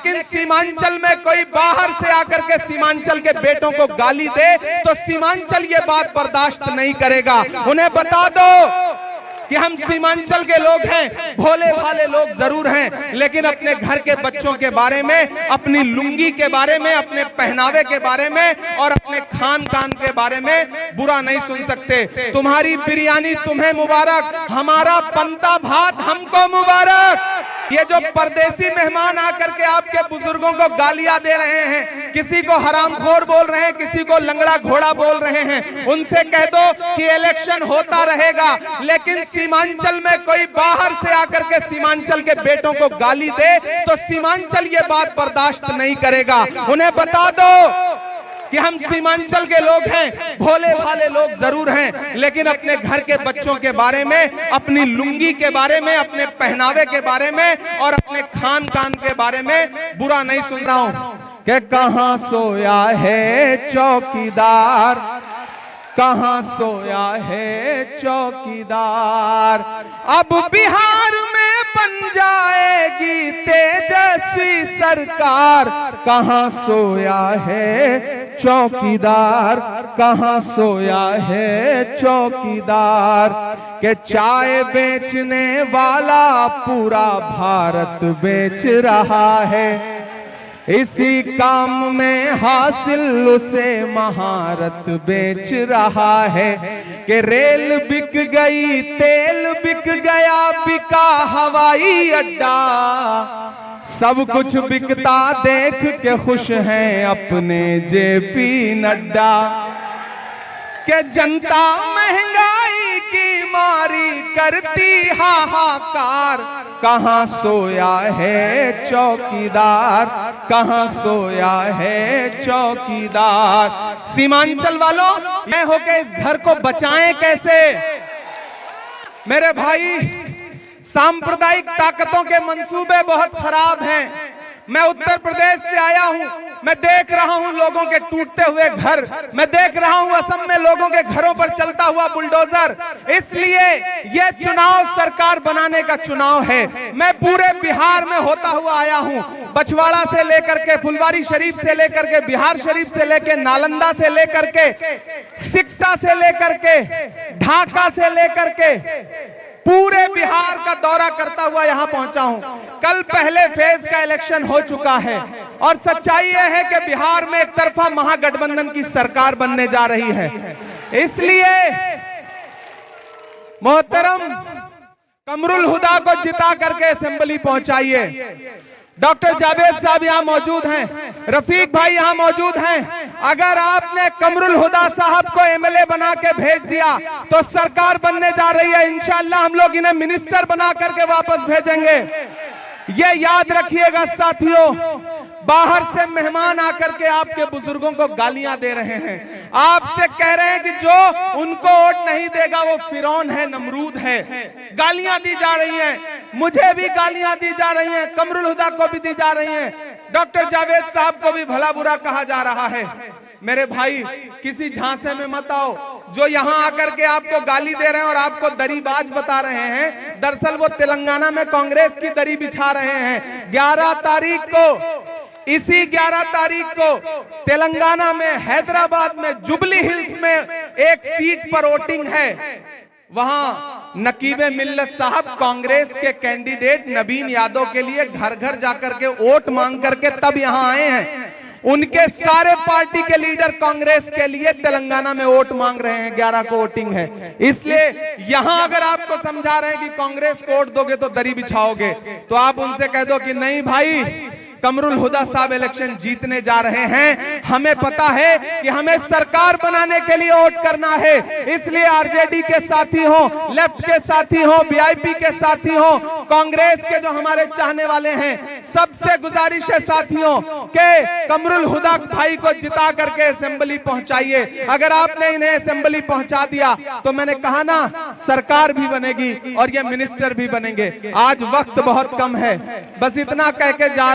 लेकिन सीमांचल में कोई बाहर से आकर के सीमांचल के बेटों को गाली दे तो सीमांचल ये बात बर्दाश्त नहीं करेगा। उन्हें बता दो कि हम सीमांचल के लोग हैं, भोले भाले लोग जरूर हैं, लेकिन अपने घर के बच्चों के बारे में, अपनी लुंगी के बारे में, अपने पहनावे के बारे में और अपने खान पान के बारे में बुरा नहीं सुन सकते। तुम्हारी बिरयानी तुम्हें मुबारक, हमारा पंता भात हमको मुबारक। ये जो परदेसी मेहमान आकर के आपके बुजुर्गों को गालियां दे रहे हैं, किसी को हरामखोर बोल रहे हैं, किसी को लंगड़ा घोड़ा बोल रहे हैं, उनसे कह दो कि इलेक्शन होता रहेगा, लेकिन सीमांचल में कोई बाहर से आकर के सीमांचल के बेटों को गाली दे तो सीमांचल ये बात बर्दाश्त नहीं करेगा। उन्हें बता दो कि हम सीमांचल के लोग हैं, भोले भाले लोग जरूर हैं, लेकिन अपने घर के बच्चों के बारे में, अपनी लुंगी के बारे में, अपने पहनावे के बारे में और अपने खान पान के बारे में बुरा नहीं सुन रहा हूं। कि कहां सोया है चौकीदार, कहां सोया है चौकीदार, अब बिहार में बन जाएगी तेजस्वी सरकार। कहां सोया है चौकीदार, कहां सोया है चौकीदार, के चाय बेचने वाला पूरा भारत बेच रहा है, इसी काम में हासिल उसे महारत बेच रहा है। कि रेल बिक गई, तेल बिक गया, बिका हवाई अड्डा, सब कुछ बिकता देख के खुश हैं अपने जेपी नड्डा। कि जनता महंगाई की मारी करती हाहाकार, कहां सोया है चौकीदार, कहां सोया है चौकीदार। सीमांचल वालों, मैं होके इस घर को बचाएं कैसे? मेरे भाई, सांप्रदायिक ताकतों के मंसूबे बहुत खराब हैं। मैं उत्तर प्रदेश से आया हूं, मैं देख रहा हूं लोगों के टूटते हुए घर, मैं देख रहा हूं असम में लोगों के घरों पर चलता हुआ बुलडोजर। इसलिए यह चुनाव सरकार बनाने का चुनाव है। मैं पूरे बिहार में होता हुआ आया हूं, बछवाड़ा से लेकर के फुलवारी शरीफ से लेकर के बिहार शरीफ से लेकर नालंदा से लेकर के सिकटा से लेकर के ढाका से लेकर के पूरे बिहार का दौरा करता हुआ यहां पहुंचा हूं। कल पहले फेज का इलेक्शन हो चुका है और सच्चाई यह है कि बिहार में एक तरफा महागठबंधन की सरकार बनने जा रही है। इसलिए मोहतरम कमरुल हुदा को जिता करके असेंबली पहुंचाइए। डॉक्टर जावेद साहब यहाँ मौजूद हैं, रफीक भाई यहाँ मौजूद हैं। अगर आपने कमरुल हुदा साहब को एमएलए बना के भेज दिया तो सरकार बनने जा रही है। इंशाअल्लाह हम लोग इन्हें मिनिस्टर बना करके वापस भेजेंगे। ये याद रखिएगा साथियों, बाहर से मेहमान आकर के आपके बुजुर्गों को गालियां दे रहे हैं, आपसे कह रहे हैं कि जो उनको वोट नहीं देगा वो फिरौन है, नमरूद है। गालियां दी जा रही हैं, मुझे भी गालियां दी जा रही हैं, कमरुल हुदा को भी दी जा रही हैं, डॉक्टर जावेद साहब को भी भला बुरा कहा जा रहा है। मेरे भाई, किसी झांसे में मत आओ। जो यहां आकर के आपको गाली दे रहे हैं और आपको दरीबाज बता रहे हैं, दरअसल वो तेलंगाना में कांग्रेस की दरी बिछा रहे हैं। 11 तारीख को, इसी 11 तारीख को तेलंगाना में हैदराबाद में जुबली हिल्स में एक सीट पर वोटिंग है। वहां नकीबे मिल्लत साहब कांग्रेस के कैंडिडेट नवीन यादव के लिए घर घर जाकर के वोट मांग करके तब यहां आए हैं। उनके सारे पार्टी के लीडर कांग्रेस के लिए तेलंगाना में वोट मांग रहे हैं। 11 को वोटिंग है। इसलिए यहां अगर आपको समझा रहे हैं कि कांग्रेस को वोट दोगे तो दरी बिछाओगे, तो आप उनसे कह दो कि नहीं भाई, कमरुल हुदा साहब इलेक्शन जीतने जा रहे हैं। हमें पता है कि हमें सरकार बनाने के लिए वोट करना है। इसलिए आरजेडी के साथी हो, लेफ्ट के साथी हो, वीआईपी के साथी हो, कांग्रेस के जो हमारे चाहने वाले हैं, सबसे गुजारिश है साथियों के कमरुल हुदा भाई को जिता करके असेंबली पहुंचाइए। अगर आपने इन्हें असेंबली पहुंचा दिया तो मैंने कहा ना, सरकार भी बनेगी और ये मिनिस्टर भी बनेंगे। आज वक्त बहुत कम है, बस इतना कह के जा